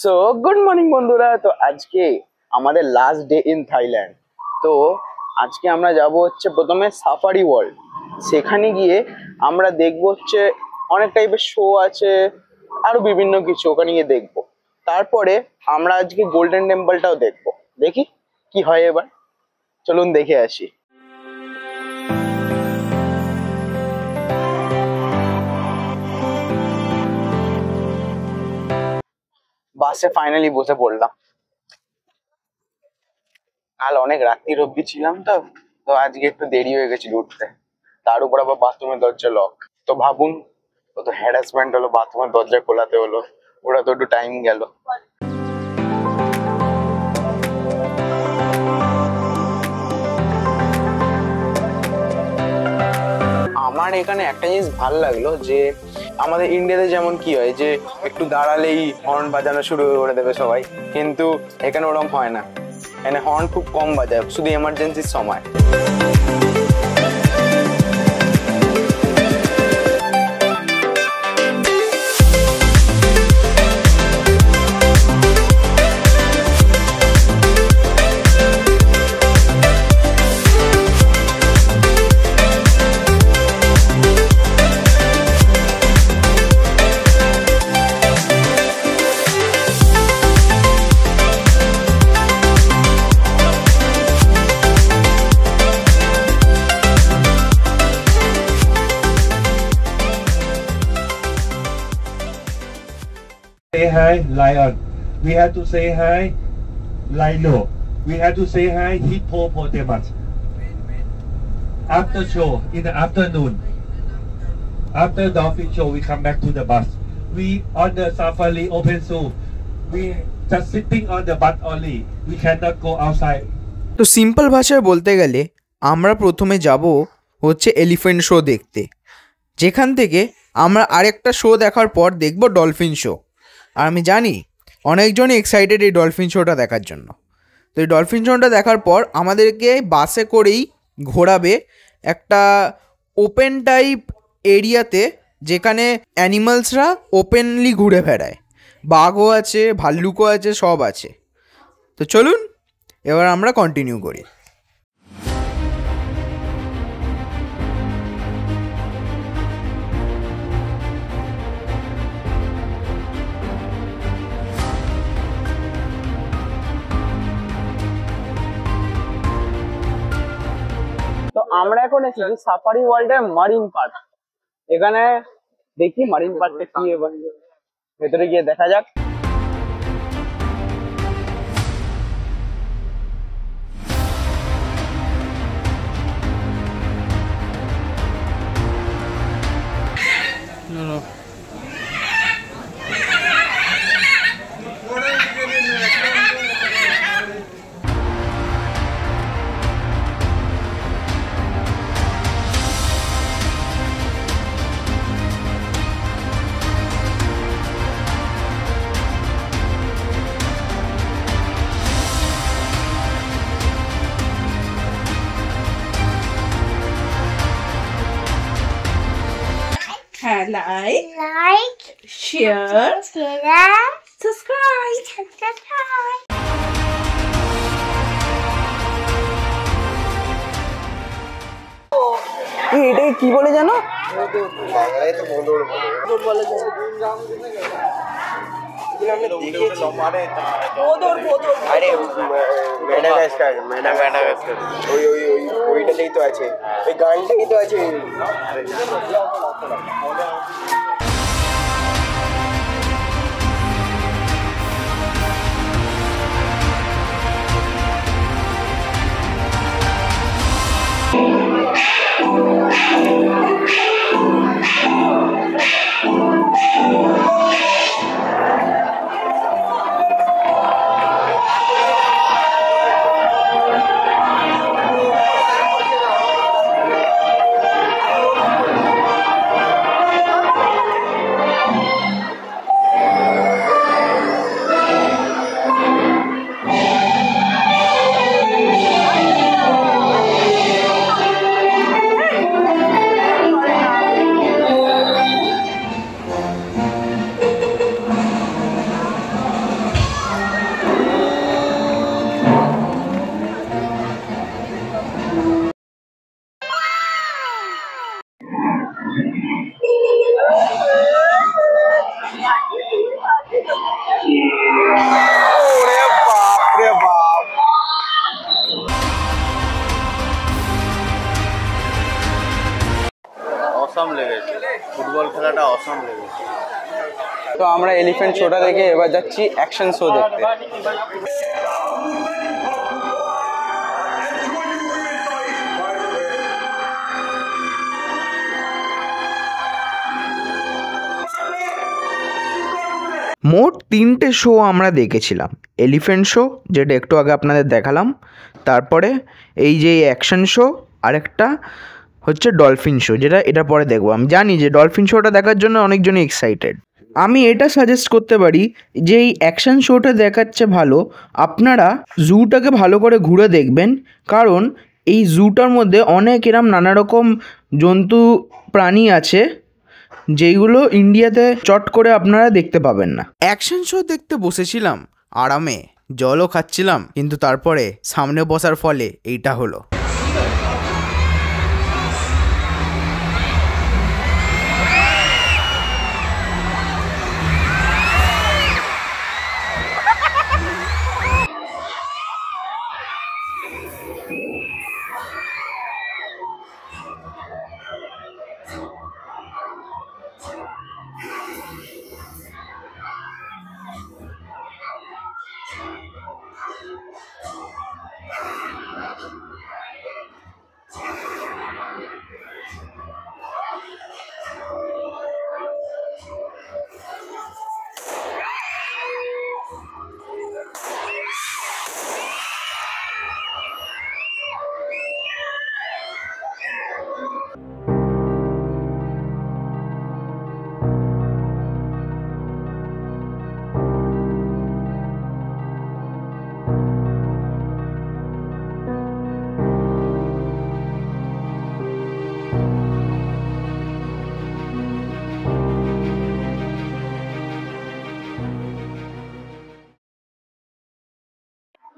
So good morning বন্ধুরা। তো আজকে আমাদের লাস্ট ডে ইন থাইল্যান্ড। তো আজকে আমরা যাব হচ্ছে প্রথমে সাফারি ওয়ার্ল্ড। সেখানে গিয়ে আমরা দেখবো হচ্ছে অনেক টাইপের শো আছে, আরো বিভিন্ন কিছু ওখানে গিয়ে দেখবো। তারপরে আমরা আজকে গোল্ডেন টেম্পলটাও দেখবো। দেখি কি হয় এবার, চলুন দেখে আসি। বাসে ফাইনালি বসে পড়লাম। কাল অনেক রাত্রির অব্দি ছিলাম, তো তো আজকে একটু দেরি হয়ে গেছিল উঠতে। তার উপর আবার বাথরুমের দরজা লক। তো ভাবুন কত হ্যারাসমেন্ট হলো, বাথরুমের দরজা খোলাতে হলো, ওরা তো একটু টাইম গেল। আমার এখানে একটা জিনিস ভালো লাগলো যে আমাদের ইন্ডিয়াতে যেমন কি হয় যে একটু দাঁড়ালেই হর্ন বাজানো শুরু করে দেবে সবাই, কিন্তু এখানে ওরকম হয় না। এখানে হর্ন খুব কম বাজায়, শুধু এমার্জেন্সির সময়। Say hi, lion. We have to say hi, rhino. We have to say hi, hippopotamus. After show, in the afternoon, after dolphin show, we come back to the bus. We on the safari open zoo. We just sitting on the bus only. We cannot go outside. তো simple ভাষায় বলতে গেলে আমরা প্রথমে যাব হচ্ছে elephant show দেখতে, যেখান থেকে আমরা আরেকটা শো দেখার পর দেখব ডলফিন শো। আর আমি জানি অনেকজনই এক্সাইটেড এই ডলফিন শোটা দেখার জন্য। তো এই ডলফিন শোটা দেখার পর আমাদেরকে বাসে করেই ঘোরাবে একটা ওপেন টাইপ এরিয়াতে, যেখানে অ্যানিমালসরা ওপেনলি ঘুরে বেড়ায়। বাঘও আছে, ভাল্লুকও আছে, সব আছে। তো চলুন এবার আমরা কন্টিনিউ করি। তো আমরা এখন এসেছি সাফারি ওয়ার্ল্ডের মারিন পার্ক। এখানে দেখি মারিন পার্কটা কি, এবার ভেতরে গিয়ে দেখা যাক। Like, share, subscribe. এটা কি বলে জানো? ওইটাতেই তো আছে, ওই গানটাই তো আছে। অসম লেগেছে, ফুটবল খেলাটা অসম লেগেছে। তো আমরা এলিফ্যান্ট শোটা দেখে এবার যাচ্ছি অ্যাকশন শো দেখতে। মোট 3টে শো আমরা দেখেছিলাম। এলিফ্যান্ট শো, যেটা একটু আগে আপনাদের দেখালাম, তারপরে এই যে অ্যাকশন শো, আরেকটা হচ্ছে ডলফিন শো, যেটা এটার পরে দেখবো। আমি জানি যে ডলফিন শোটা দেখার জন্য অনেকজনই এক্সাইটেড। আমি এটা সাজেস্ট করতে পারি যে এই অ্যাকশন শোটা দেখাচ্ছে ভালো, আপনারা জুটাকে ভালো করে ঘুরে দেখবেন, কারণ এই জুটার মধ্যে অনেক এরম নানা রকম জন্তু প্রাণী আছে যেইগুলো ইন্ডিয়াতে চট করে আপনারা দেখতে পাবেন না। অ্যাকশন শো দেখতে বসেছিলাম আরামে, জলও খাচ্ছিলাম, কিন্তু তারপরে সামনে বসার ফলে এইটা হলো।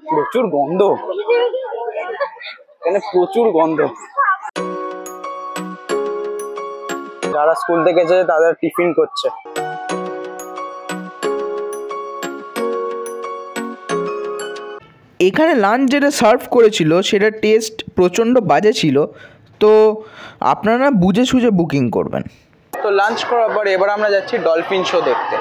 প্রচুর গন্ধ, এখানে প্রচুর গন্ধ। যারা স্কুল থেকে এসেছে তাদের টিফিন করছে। এখানে লাঞ্চ যেটা সার্ভ করেছিল সেটার টেস্ট প্রচণ্ড বাজে ছিল, তো আপনারা বুঝে সুঝে বুকিং করবেন। তো লাঞ্চ করার পর এবার আমরা যাচ্ছি ডলফিন শো দেখতে।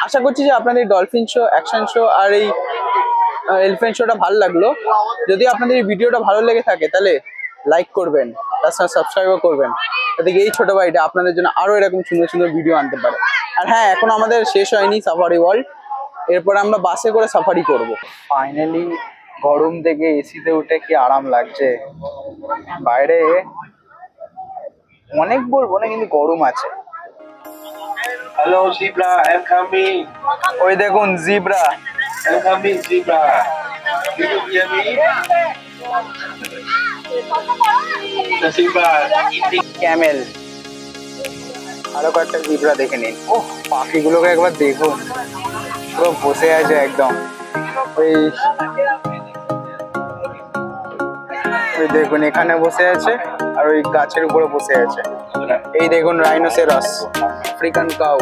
আশা করছি যে আপনাদের ডলফিন শো, অ্যাকশন শো আর এই এলিফ্যান্ট শোটা ভালো লাগলো। যদি আপনাদের এই ভিডিওটা ভালো লেগে থাকে তাহলে লাইক করবেন, তার সাথে সাবস্ক্রাইবও করবেন, যাতে এই ছোট ভাইটা আপনাদের জন্য আরো এরকম সুন্দর সুন্দর ভিডিও আনতে পারে। আর হ্যাঁ, এখন আমাদের শেষ হয়নি সাফারি ওয়ার্ল্ড, এরপরে আমরা বাসে করে সাফারি করব। ফাইনালি গরম থেকে এসিতে উঠে কি আরাম লাগছে। বাইরে অনেক বলবো না, কিন্তু গরম আছে। Hello, zebra. I'm coming. ওই দেখুন zebra. I'm coming, zebra. Do you hear me? The zebra eating. Camel. আরো কয়েকটা জিব্রা দেখে নিন। ওহ, পাখিগুলোকে একবার দেখুন, পুরো বসে আছে একদম। ওই দেখুন এখানে বসে আছে, আর ওই গাছের উপরে বসে আছে। এই দেখুন rhinoceros, African cow.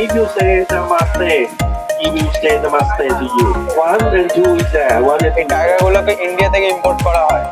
If you say namaste, he will say namaste to you. 1 and 2 is there. 1 and 2. Tiger গুলোকে ইন্ডিয়া থেকে ইম্পোর্ট করা হয়।